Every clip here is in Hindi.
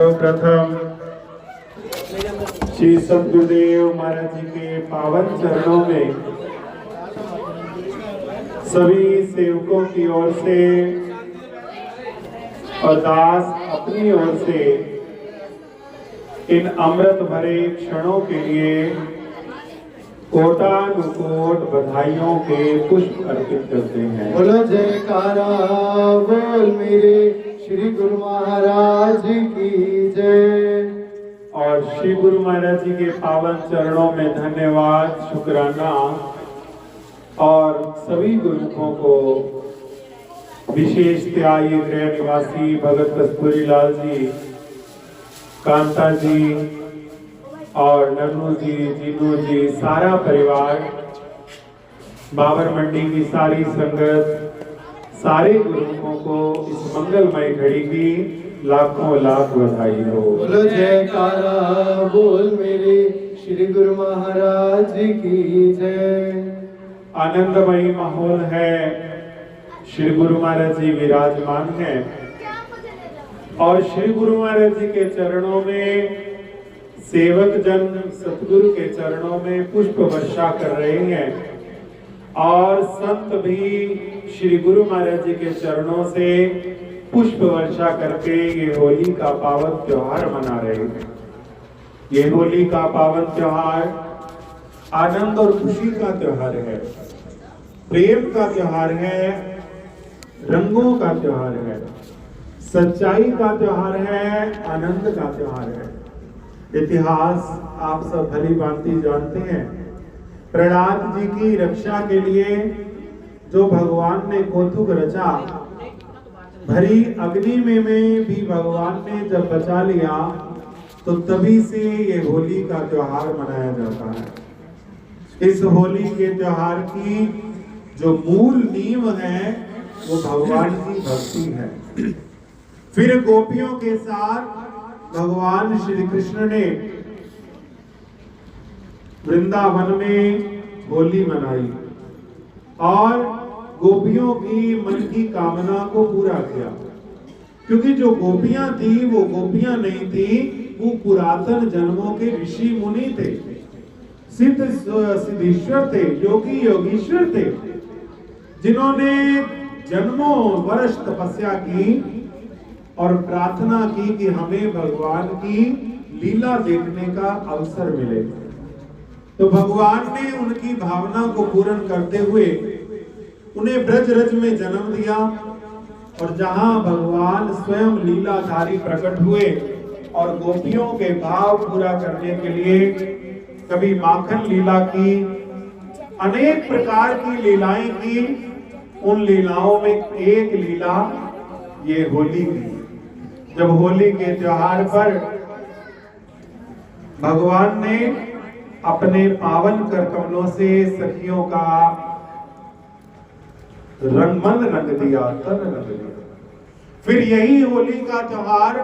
प्रथम श्री सद्गुरुदेव महाराज जी के पावन चरणों में सभी सेवकों की ओर से और दास अपनी ओर से इन अमृत भरे क्षणों के लिए कोटानुकोट बधाइयों के पुष्प अर्पित करते हैं। बोलो जयकारा बोल मेरे श्री गुरु महाराज की जय। और श्री गुरु महाराज जी के पावन चरणों में धन्यवाद, शुक्राना और सभी गुरुओं को, विशेष त्यागी गृह निवासी भगत कस्तूरी लाल जी, कांता जी और नन्नू जी, जीनू जी, सारा परिवार, बाबर मंडी की सारी संगत, सारे गुरुओं को इस मंगलमय घड़ी की लाखों लाख बधाई हो। बोलो जयकारा बोल मेरे श्री गुरु महाराज की जय। आनंदमयी माहौल है, श्री गुरु महाराज जी विराजमान हैं और श्री गुरु महाराज जी के चरणों में सेवक जन सतगुरु के चरणों में पुष्प वर्षा कर रहे हैं और संत भी श्री गुरु महाराज जी के चरणों से पुष्प वर्षा करके ये होली का पावन त्योहार मना रहे हैं। ये होली का पावन त्योहार आनंद और खुशी का त्योहार है, प्रेम का त्योहार है, रंगों का त्योहार है, सच्चाई का त्योहार है, आनंद का त्योहार है। इतिहास आप सब भली भांति जानते हैं। प्रहलाद जी की रक्षा के लिए जो भगवान ने कौतुक रचा, भरी अग्नि में भी भगवान ने जब बचा लिया तो तभी से ये होली का त्योहार मनाया जाता है। इस होली के त्योहार की जो मूल नींव है वो भगवान की भक्ति है। फिर गोपियों के साथ भगवान श्री कृष्ण ने वृंदावन में होली मनाई और गोपियों की मन की कामना को पूरा किया, क्योंकि जो गोपियां थी वो गोपियां नहीं थी, वो पुरातन जन्मों के ऋषि मुनि थे, सिद्ध सिद्धेश्वर थे, योगी योगीश्वर थे, जिन्होंने जन्मों वर्ष तपस्या की और प्रार्थना की कि हमें भगवान की लीला देखने का अवसर मिले। तो भगवान ने उनकी भावना को पूर्ण करते हुए उन्हें ब्रज रज में जन्म दिया और जहां भगवान स्वयं लीलाधारी प्रकट हुए और गोपियों के भाव पूरा करने के लिए कभी माखन लीला की, अनेक प्रकार की लीलाएं की। उन लीलाओं में एक लीला ये होली की। जब होली के त्योहार पर भगवान ने अपने पावन कर कमलों से सखियों का मन रंग दिया, तन रंग दिया। फिर यही होली का त्योहार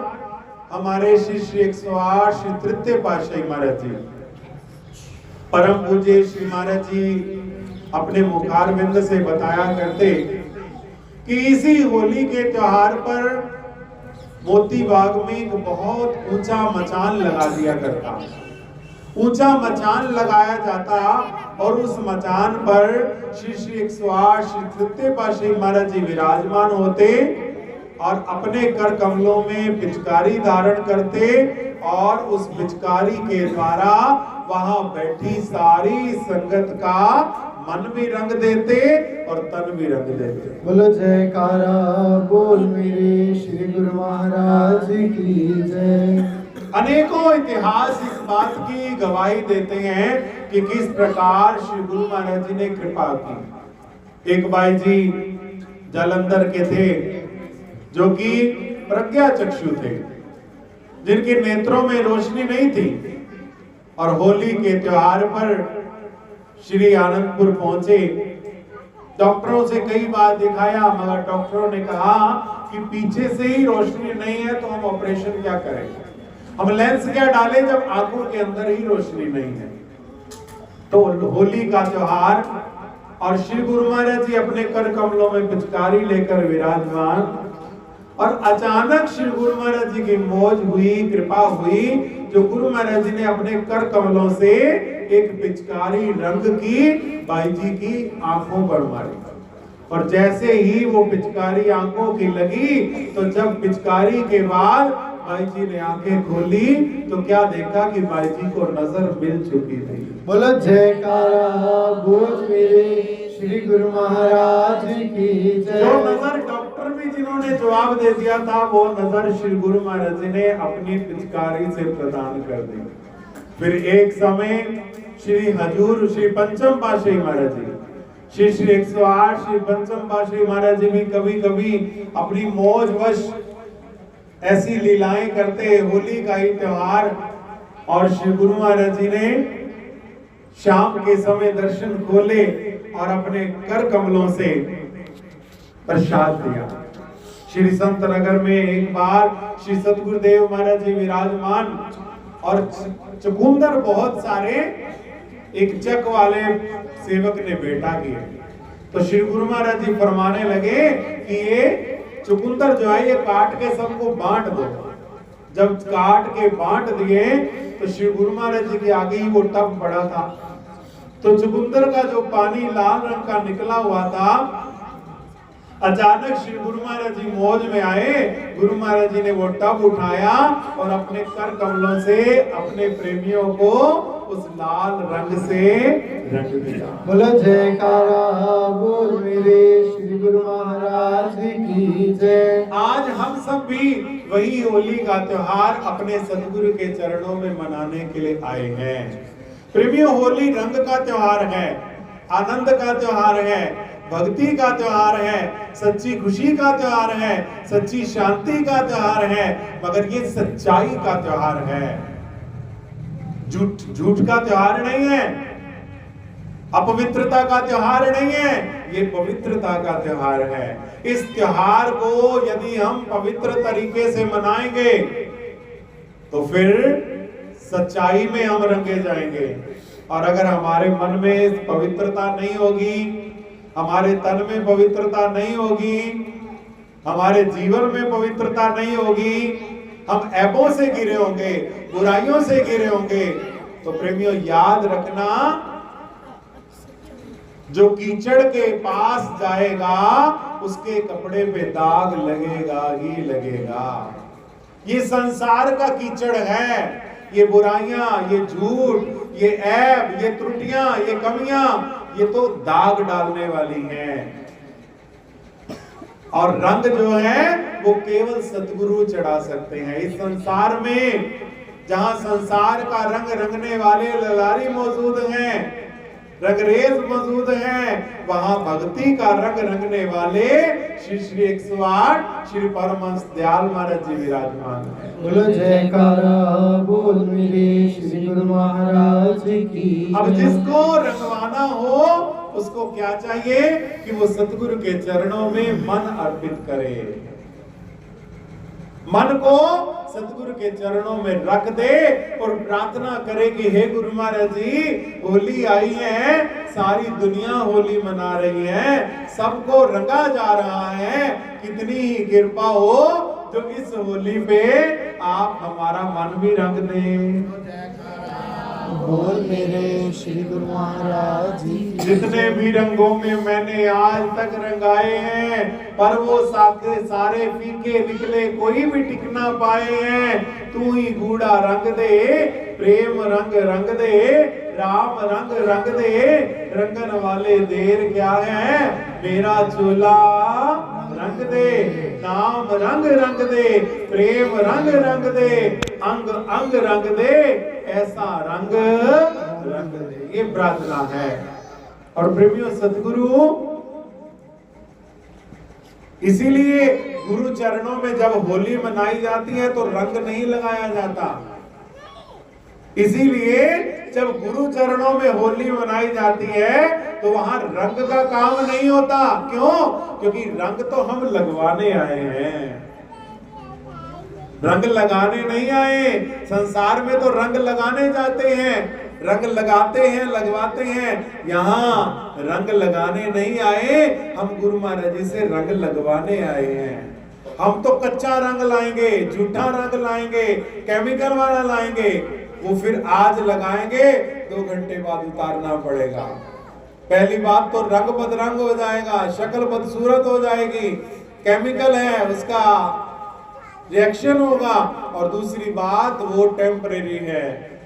हमारे श्री 108 श्री तृतीय पातशाही महाराज जी, परम पूज्य श्री महाराज जी अपने मुखारविंद से बताया करते कि इसी होली के त्योहार पर मोती बाग में एक बहुत ऊंचा मचान लगा दिया करता, ऊंचा मचान लगाया जाता और उस मचान पर श्री 108 श्री तृतीय पातशाही महाराज जी विराजमान होते और अपने कर कमलों में पिचकारी धारण करते और उस पिचकारी के द्वारा वहां बैठी सारी संगत का मन भी रंग देते और तन भी रंग देते। बोलो जयकारा बोल मेरे श्री गुरु महाराज की जय। अनेकों इतिहास इस बात की गवाही देते हैं कि किस प्रकार श्री गुरु महाराज जी ने कृपा की। एक भाई जी जालंधर के थे जो कि प्रज्ञा चक्षु थे, जिनके नेत्रों में रोशनी नहीं थी, और होली के त्योहार पर श्री आनंदपुर पहुंचे। डॉक्टरों से कई बार दिखाया, मगर डॉक्टरों ने कहा कि पीछे से ही रोशनी नहीं है तो हम ऑपरेशन क्या करें, हम लेंस क्या डालें जब आंखों के अंदर ही रोशनी नहीं है। तो होली का त्योहार और श्री गुरु महाराज जी अपने कर कमलों में पिचकारी लेकर विराजमान और अचानक श्री गुरु महाराज जी की मौज हुई, कृपा हुई, जो गुरु महाराज जी ने अपने कर कमलों से एक पिचकारी रंग की भाई जी की आंखों पर मारी। और जैसे ही वो पिचकारी आंखों की लगी, तो जब पिचकारी के बाद भाई जी ने आंखें खोली तो क्या देखा कि भाई जी को नजर मिल चुकी थी। बोलो जयकारा बोल मेरे श्री गुरु महाराज की जय। जो नजर डॉक्टर भी जिन्होंने जवाब दे दिया था, वो नजर श्री गुरु महाराज जी ने अपनी पिचकारी से प्रदान कर दी। फिर एक समय श्री हजूर श्री पंचम पातशाही महाराज जी, श्री 108 श्री पंचम पातशाही महाराज जी भी कभी कभी अपनी मौज वश ऐसी लीलाएं करते। होली का ही त्योहार, और श्री गुरु महाराज जी ने शाम के समय दर्शन खोले और अपने कर कमलों से प्रसाद दिया। श्री संत नगर में एक बार श्री सतगुरुदेव महाराज जी विराजमान, और चुकंदर बहुत सारे एक चक वाले सेवक ने बेटा किए। तो श्री गुरु महाराज जी फरमाने लगे कि ये चुकंदर जो है ये काट के सबको बांट दो। जब काट के बांट दिए तो श्री गुरु महाराज जी के आगे ही वो टब पड़ा था। तो चुकंदर का जो पानी लाल रंग का निकला हुआ था, अचानक श्री गुरु महाराज जी मौज में आए। गुरु महाराज जी ने वो टब उठाया और अपने कर कमलों से अपने प्रेमियों को उस लाल रंग से रंग दिया। बोलो जयकारा बोल मेरे श्री गुरु महाराज की जय। आज हम सब भी वही होली का त्योहार अपने सतगुरु के चरणों में मनाने के लिए आए हैं। प्रेमियों, होली रंग का त्योहार है, आनंद का त्योहार है, भक्ति का त्योहार है, सच्ची खुशी का त्योहार है, सच्ची शांति का त्योहार है, मगर ये सच्चाई का त्योहार है। झूठ का त्योहार नहीं है, अपवित्रता का त्योहार नहीं है, ये पवित्रता का त्योहार है। इस त्योहार को यदि हम पवित्र तरीके से मनाएंगे तो फिर सच्चाई में हम रंगे जाएंगे। और अगर हमारे मन में पवित्रता नहीं होगी, हमारे तन में पवित्रता नहीं होगी, हमारे जीवन में पवित्रता नहीं होगी, हम ऐबों से घिरे होंगे, बुराइयों से घिरे होंगे, तो प्रेमियों याद रखना, जो कीचड़ के पास जाएगा उसके कपड़े पे दाग लगेगा ही लगेगा। ये संसार का कीचड़ है, ये बुराइयां, ये झूठ, ये ऐब, ये त्रुटियां, ये कमियां, ये तो दाग डालने वाली हैं। और रंग जो है वो केवल सतगुरु चढ़ा सकते हैं। इस संसार में जहां संसार का रंग रंगने वाले ललारी मौजूद हैं, रंगरेज मौजूद हैं, वहां भक्ति का रंग रंगने वाले श्री 108 श्री परमहंस दयाल महाराज जी विराजमान हैं। बोलो जयकारा बोल मेरे श्री गुरु महाराज की। अब जिसको रंगवाना हो उसको क्या चाहिए कि वो सतगुरु के चरणों में मन अर्पित करे, मन को सतगुरु के चरणों में रख दे और प्रार्थना करे कि हे गुरु महाराज जी, होली आई है, सारी दुनिया होली मना रही है, सबको रंगा जा रहा है, कितनी ही कृपा हो जो इस होली पे आप हमारा मन भी रंग दें। बोल मेरे श्री गुरु महाराज जी। जितने भी रंगों में मैंने आज तक रंगाए हैं, पर वो सारे फीके निकले, कोई भी टिक ना पाए हैं। तू ही गूढ़ा रंग दे, प्रेम रंग रंग दे, राम रंग रंग दे, रंगन वाले देर क्या है, मेरा चोला रंग दे, नाम रंग रंग दे, प्रेम रंग रंग दे, अंग अंग रंग दे, ऐसा रंग रंग दे। ये प्रार्थना है। और प्रेमियों, सतगुरु इसीलिए गुरु चरणों में जब होली मनाई जाती है तो रंग नहीं लगाया जाता। इसीलिए जब गुरु चरणों में होली मनाई जाती है तो वहां रंग का काम नहीं होता। क्यों? क्योंकि रंग तो हम लगवाने आए हैं, रंग लगाने नहीं आए। संसार में तो रंग लगाने जाते हैं, रंग लगाते हैं, लगवाते हैं। यहाँ रंग लगाने नहीं आए, हम गुरु महाराज जी से रंग लगवाने आए हैं। हम तो कच्चा रंग लाएंगे, झूठा रंग लाएंगे, केमिकल वाला लाएंगे, वो फिर आज लगाएंगे 2 घंटे बाद उतारना पड़ेगा। पहली बात तो रंग बदरंग हो जाएगा, शक्ल बदसूरत हो जाएगी, केमिकल है उसका रिएक्शन होगा, और दूसरी बात वो टेम्परेरी है।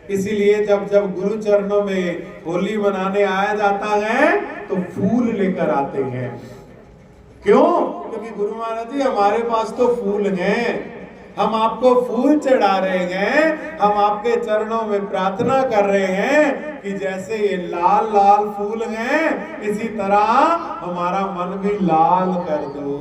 इसीलिए जब जब गुरु चरणों में होली मनाने आया जाता है तो फूल लेकर आते हैं। क्यों? क्योंकि गुरु महाराज जी हमारे पास तो फूल हैं, हम आपको फूल चढ़ा रहे हैं, हम आपके चरणों में प्रार्थना कर रहे हैं कि जैसे ये लाल लाल फूल हैं इसी तरह हमारा मन भी लाल कर दो।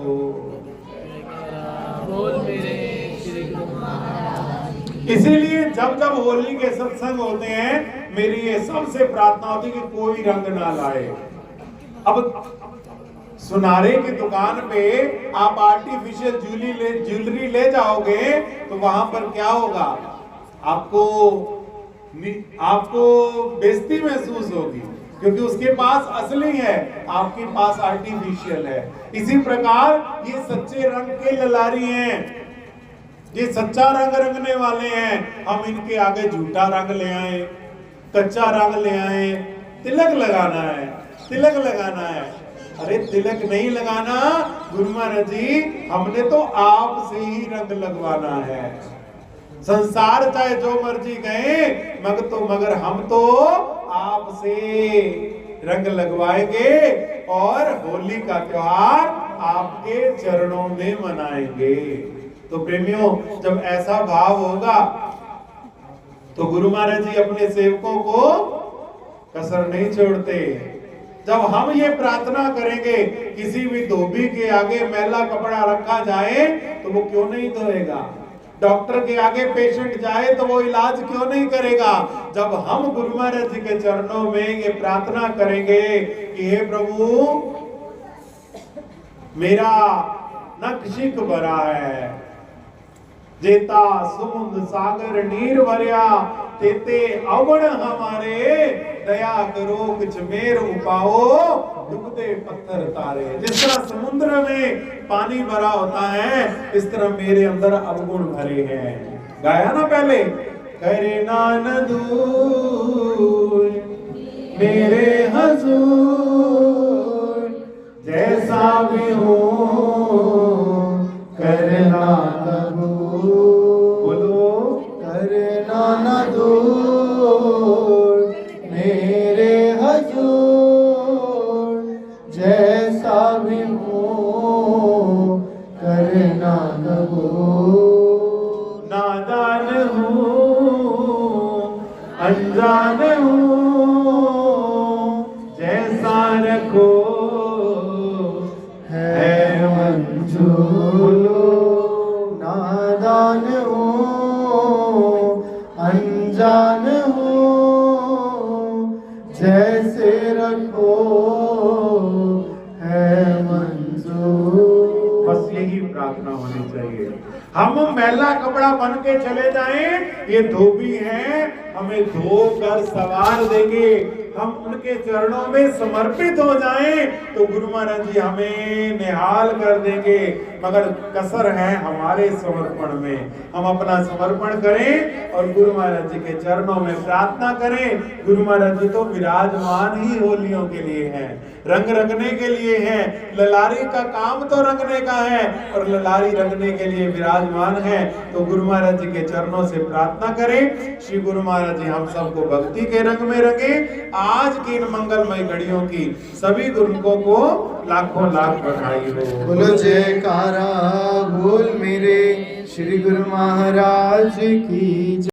इसीलिए जब जब होली के सत्संग होते हैं मेरी ये सबसे प्रार्थना होती है कि कोई रंग ना लाए। अब सुनारे की दुकान पे आप आर्टिफिशियल ज्वेलरी ले जाओगे तो वहां पर क्या होगा? आपको बेइज्जती महसूस होगी, क्योंकि उसके पास असली है, आपके पास आर्टिफिशियल है। इसी प्रकार ये सच्चे रंग के ललारी हैं, ये सच्चा रंग रंगने वाले हैं। हम इनके आगे झूठा रंग ले आए, कच्चा रंग ले आए, तिलक लगाना है, तिलक लगाना है। अरे तिलक नहीं लगाना गुरु महाराज जी, हमने तो आपसे ही रंग लगवाना है। संसार चाहे जो मर्जी कहे मगर हम तो आपसे रंग लगवाएंगे और होली का त्योहार आपके चरणों में मनाएंगे। तो प्रेमियों, जब ऐसा भाव होगा तो गुरु महाराज जी अपने सेवकों को कसर नहीं छोड़ते। जब हम ये प्रार्थना करेंगे किसी भी धोबी के आगे मैला कपड़ा रखा जाए तो वो क्यों नहीं धोएगा? डॉक्टर के आगे पेशेंट जाए तो वो इलाज क्यों नहीं करेगा? जब हम गुरु महाराज जी के चरणों में ये प्रार्थना करेंगे कि हे प्रभु मेरा नक्शिक भरा है, जेता समुद्र सागर नीर भरिया, तेते अवण हमारे, दया करो कुछ मेर उपाओ, डूबते पत्थर तारे। जिस तरह समुद्र में पानी भरा होता है इस तरह मेरे अंदर अवगुण भरे हैं। गाया ना पहले, करे नान दूर मेरे हजूर, जैसा भी हो करना कबूल। बोलो, करना न दूर मेरे हजूर, जैसा भी हो करना कबूल। नादान हूँ अनजान हूँ, जैसा रखो है मंजूर। नादान हूँ अनजान हूँ, जैसे रखो है मंजूर। बस यही प्रार्थना होनी चाहिए। हम मैला कपड़ा बन के चले जाएं, ये धोबी हैं हमें धोकर सवार देंगे। हम उनके चरणों में समर्पित हो जाएं तो गुरु महाराज जी हमें निहाल कर देंगे। मगर कसर है हमारे समर्पण में। हम अपना समर्पण करें और गुरु महाराज जी के चरणों में प्रार्थना करें। गुरु महाराज जी तो विराजमान ही होलियों के लिए हैं, रंग रंगने के लिए हैं। ललारी का काम तो रंगने का है और ललारी रंगने के लिए विराजमान है। तो गुरु महाराज जी के चरणों से प्रार्थना करें, श्री गुरु महाराज जी हम सबको भक्ति के रंग में रंगे। आज की इन मंगलमय घड़ियों की सभी गुरुओं को लाखों लाख बधाई हो। बोलो जयकारा बोल मेरे श्री गुरु महाराज की।